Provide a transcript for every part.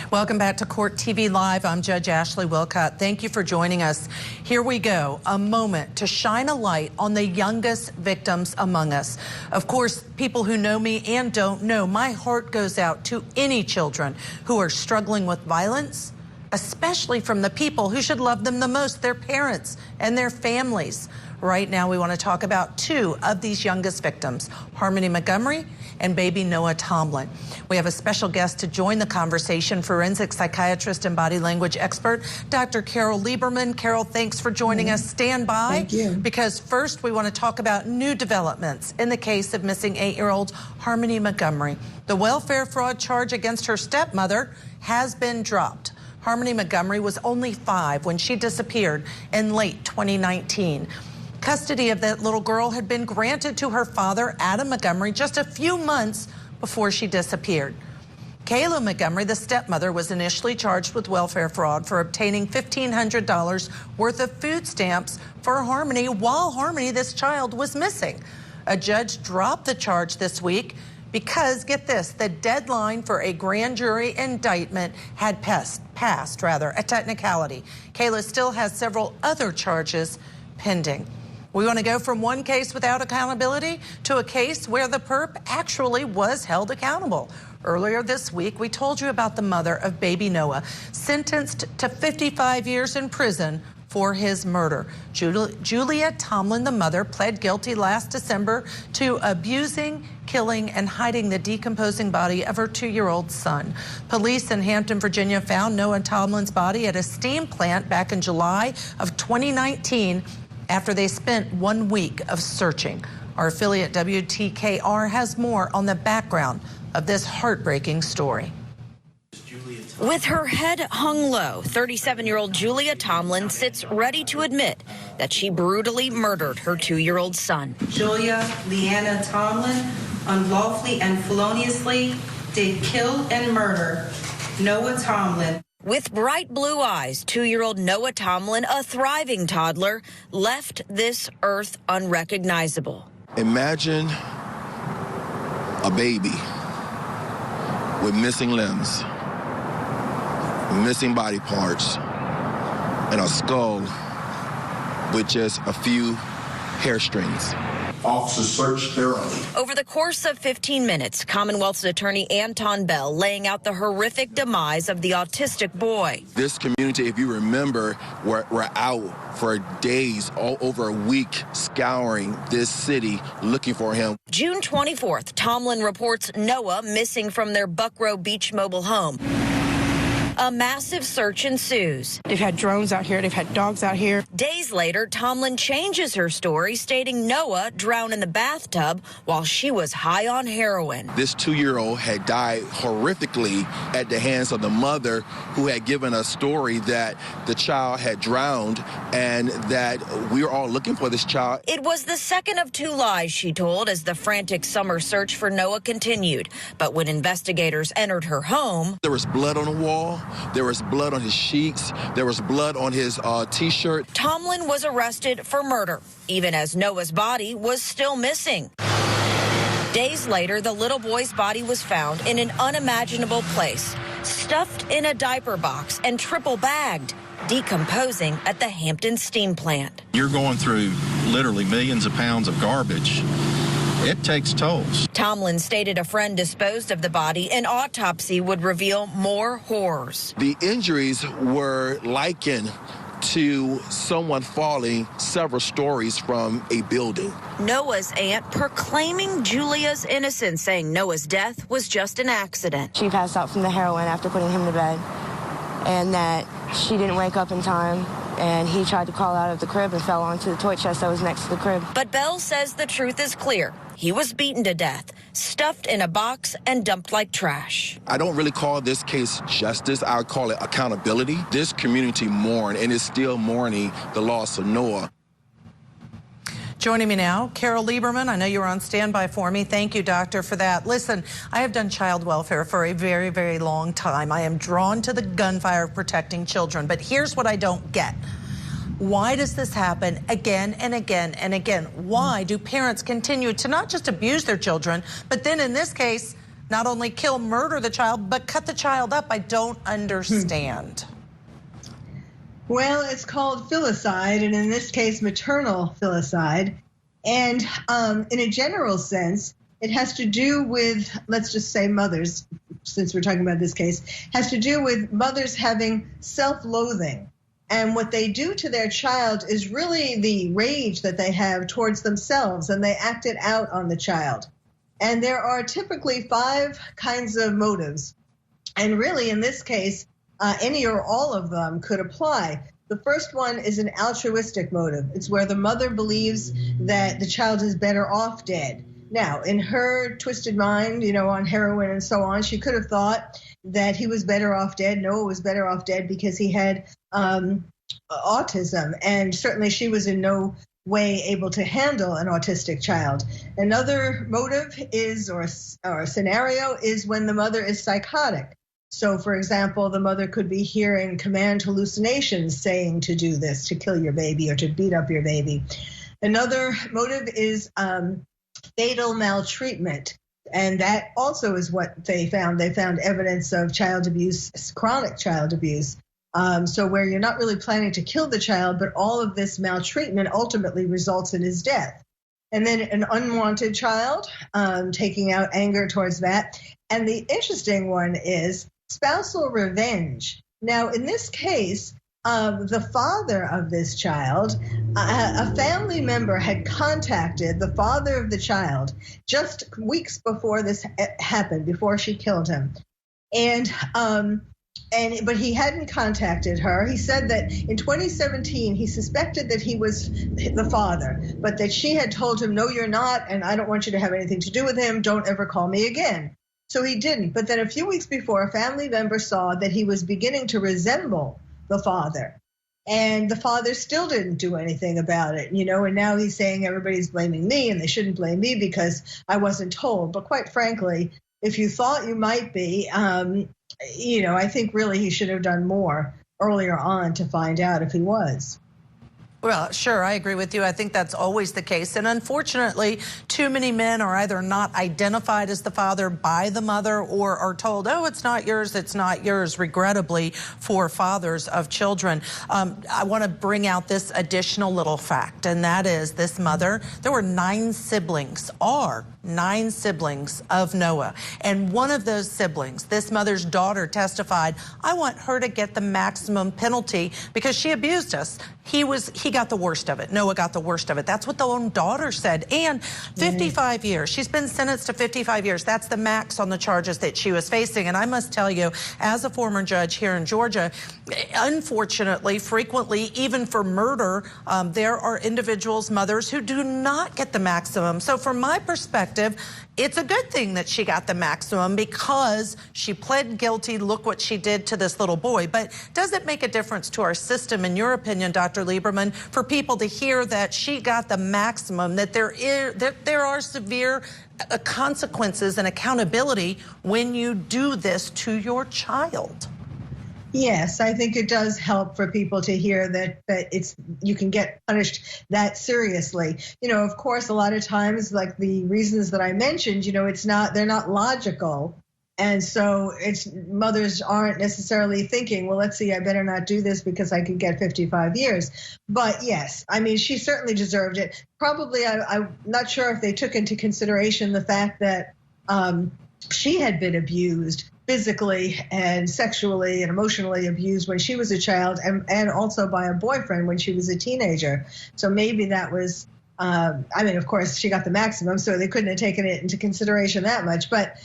Welcome back to Court TV Live. I'm Judge Ashley Wilcott. Thank you for joining us. Here we go, a moment to shine a light on the youngest victims among us. Of course, people who know me and don't know, my heart goes out to any children who are struggling with violence, especially from the people who should love them the most, their parents and their families. Right now, we want to talk about two of these youngest victims, Harmony Montgomery and baby Noah Tomlin. We have a special guest to join the conversation, forensic psychiatrist and body language expert, Dr. Carole Lieberman. Carole, thanks for joining us. Stand by. Thank you. Because first we want to talk about new developments in the case of missing 8-year-old Harmony Montgomery. The welfare fraud charge against her stepmother has been dropped. Harmony Montgomery was only 5 when she disappeared in late 2019. Custody of that little girl had been granted to her father, Adam Montgomery, just a few months before she disappeared. Kayla Montgomery, the stepmother, was initially charged with welfare fraud for obtaining $1,500 worth of food stamps for Harmony while Harmony, this child, was missing. A judge dropped the charge this week because, get this, the deadline for a grand jury indictment had passed, a technicality. Kayla still has several other charges pending. We want to go from one case without accountability to a case where the perp actually was held accountable. Earlier this week, we told you about the mother of baby Noah, sentenced to 55 years in prison for his murder. Julia Tomlin, the mother, pled guilty last December to abusing, killing, and hiding the decomposing body of her 2-year-old son. Police in Hampton, Virginia found Noah Tomlin's body at a steam plant back in July of 2019 after they spent 1 week of searching. Our affiliate WTKR has more on the background of this heartbreaking story. With her head hung low, 37-year-old Julia Tomlin sits ready to admit that she brutally murdered her 2-year-old son. Julia Leanna Tomlin unlawfully and feloniously did kill and murder Noah Tomlin. With bright blue eyes, 2-year-old Noah Tomlin, a thriving toddler, left this earth unrecognizable. Imagine a baby with missing limbs, missing body parts, and a skull with just a few hair strings. Officers searched thoroughly. Over the course of 15 minutes, Commonwealth's attorney Anton Bell laying out the horrific demise of the autistic boy. This community, if you remember, were out for days, all over a week, scouring this city looking for him. June 24th, Tomlin reports Noah missing from their Buckrow Beach mobile home. A massive search ensues. They've had drones out here. They've had dogs out here. Days later, Tomlin changes her story, stating Noah drowned in the bathtub while she was high on heroin. This 2-year-old had died horrifically at the hands of the mother, who had given a story that the child had drowned and that we were all looking for this child. It was the second of 2 lies she told as the frantic summer search for Noah continued. But when investigators entered her home, there was blood on the wall. There was blood on his sheets. There was blood on his T-shirt. Tomlin was arrested for murder, even as Noah's body was still missing. Days later, the little boy's body was found in an unimaginable place, stuffed in a diaper box and triple bagged, decomposing at the Hampton steam plant. You're going through literally millions of pounds of garbage. It takes tolls. Tomlin stated a friend disposed of the body. An autopsy would reveal more horrors. The injuries were likened to someone falling several stories from a building. Noah's aunt proclaiming Julia's innocence, saying Noah's death was just an accident. She passed out from the heroin after putting him to bed, and that she didn't wake up in time. And he tried to crawl out of the crib and fell onto the toy chest that was next to the crib. But Bell says the truth is clear. He was beaten to death, stuffed in a box, and dumped like trash. I don't really call this case justice. I would call it accountability. This community mourned and is still mourning the loss of Noah. Joining me now, Carole Lieberman. I know you were on standby for me. Thank you, doctor, for that. Listen, I have done child welfare for a very, very long time. I am drawn to the gunfire of protecting children. But here's what I don't get. Why does this happen again and again and again? Why do parents continue to not just abuse their children, but then in this case, not only kill, murder the child, but cut the child up? I don't understand. Well, it's called filicide, and in this case, maternal filicide. And in a general sense, it has to do with, let's just say mothers, since we're talking about this case, has to do with mothers having self-loathing. And what they do to their child is really the rage that they have towards themselves, and they act it out on the child. And there are typically 5 kinds of motives. And really, in this case, any or all of them could apply. The first one is an altruistic motive. It's where the mother believes that the child is better off dead. Now, in her twisted mind, on heroin and so on, she could have thought that he was better off dead. Noah was better off dead because he had autism, and certainly she was in no way able to handle an autistic child. Another motive is, or scenario, is when the mother is psychotic. So, for example, the mother could be hearing command hallucinations saying to do this, to kill your baby or to beat up your baby. Another motive is fatal maltreatment. And that also is what they found. They found evidence of child abuse, chronic child abuse. So where you're not really planning to kill the child, but all of this maltreatment ultimately results in his death. And then an unwanted child, taking out anger towards that. And the interesting one is spousal revenge. Now, in this case, the father of this child, a family member had contacted the father of the child just weeks before this happened, before she killed him. But he hadn't contacted her. He said that in 2017, he suspected that he was the father, but that she had told him, no, you're not, and I don't want you to have anything to do with him. Don't ever call me again. So he didn't. But then a few weeks before, a family member saw that he was beginning to resemble the father. And the father still didn't do anything about it, and now he's saying everybody's blaming me and they shouldn't blame me because I wasn't told. But quite frankly, if you thought you might be, I think really he should have done more earlier on to find out if he was. Well, sure, I agree with you. I think that's always the case. And unfortunately, too many men are either not identified as the father by the mother or are told, oh, it's not yours, regrettably, for fathers of children. I want to bring out this additional little fact, and that is this mother, there were 9 siblings of Noah. And one of those siblings, this mother's daughter, testified, I want her to get the maximum penalty because she abused us. He got the worst of it. Noah got the worst of it. That's what the own daughter said. And 55 years. She's been sentenced to 55 years. That's the max on the charges that she was facing. And I must tell you, as a former judge here in Georgia, unfortunately, frequently, even for murder, there are individuals, mothers, who do not get the maximum. So from my perspective, it's a good thing that she got the maximum because she pled guilty. Look what she did to this little boy. But does it make a difference to our system, in your opinion, Dr. Lieberman, for people to hear that she got the maximum, that there are severe consequences and accountability when you do this to your child? Yes, I think it does help for people to hear that you can get punished that seriously. Of course, a lot of times, like the reasons that I mentioned, they're not logical. And so mothers aren't necessarily thinking, well, let's see, I better not do this because I could get 55 years. But yes, I mean, she certainly deserved it. Probably, I'm not sure if they took into consideration the fact that she had been abused physically and sexually and emotionally abused when she was a child and also by a boyfriend when she was a teenager. So maybe that was, of course, she got the maximum, so they couldn't have taken it into consideration that much. But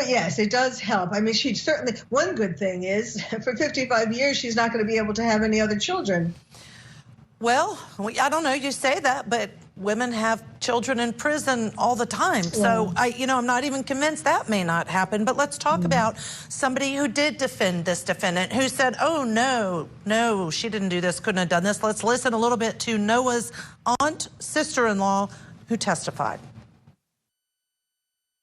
yes, it does help. I mean, she certainly, one good thing is for 55 years, she's not going to be able to have any other children. Well, I don't know, you say that, but women have children in prison all the time. So, I'm not even convinced that may not happen. But let's talk about somebody who did defend this defendant, who said, oh, no, she didn't do this, couldn't have done this. Let's listen a little bit to Noah's aunt, sister-in-law, who testified.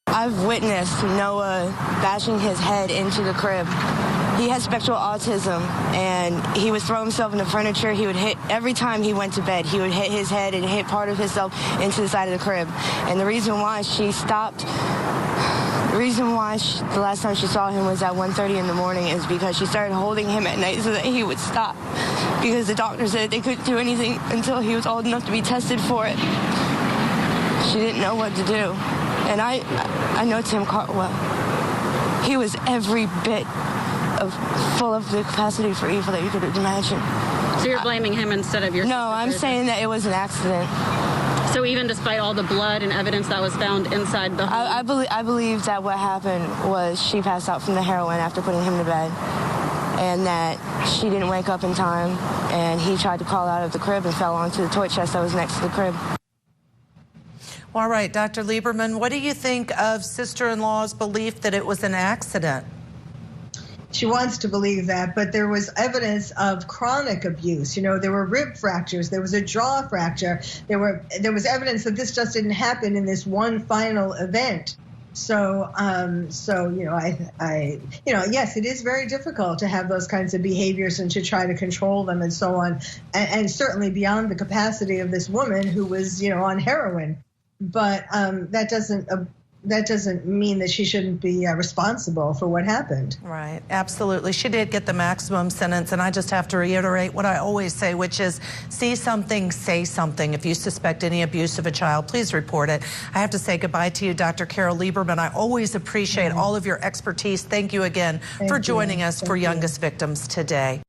I've witnessed Noah bashing his head into the crib. He had spectral autism, and he would throw himself in the furniture. He would hit, every time he went to bed, he would hit his head and hit part of himself into the side of the crib. And the reason why she stopped The reason why the last time she saw him was at 1:30 in the morning is because she started holding him at night so that he would stop, because the doctor said they couldn't do anything until he was old enough to be tested for it. She didn't know what to do. And I know Tim Cartwell. He was every bit full of the capacity for evil that you could imagine. So you're blaming him instead of your sister? No, I'm saying that it was an accident. So even despite all the blood and evidence that was found inside the home? I believe that what happened was she passed out from the heroin after putting him to bed, and that she didn't wake up in time, and he tried to crawl out of the crib and fell onto the toy chest that was next to the crib. All right, Dr. Lieberman, what do you think of sister-in-law's belief that it was an accident? She wants to believe that, but there was evidence of chronic abuse. You know, there were rib fractures, there was a jaw fracture, there was evidence that this just didn't happen in this one final event. So, you know, yes, it is very difficult to have those kinds of behaviors and to try to control them and so on, and certainly beyond the capacity of this woman who was, you know, on heroin. But that doesn't mean that she shouldn't be responsible for what happened. Right, absolutely. She did get the maximum sentence, and I just have to reiterate what I always say, which is see something, say something. If you suspect any abuse of a child, please report it. I have to say goodbye to you, Dr. Carole Lieberman. I always appreciate all of your expertise. Thank you again for joining us for Youngest Victims today.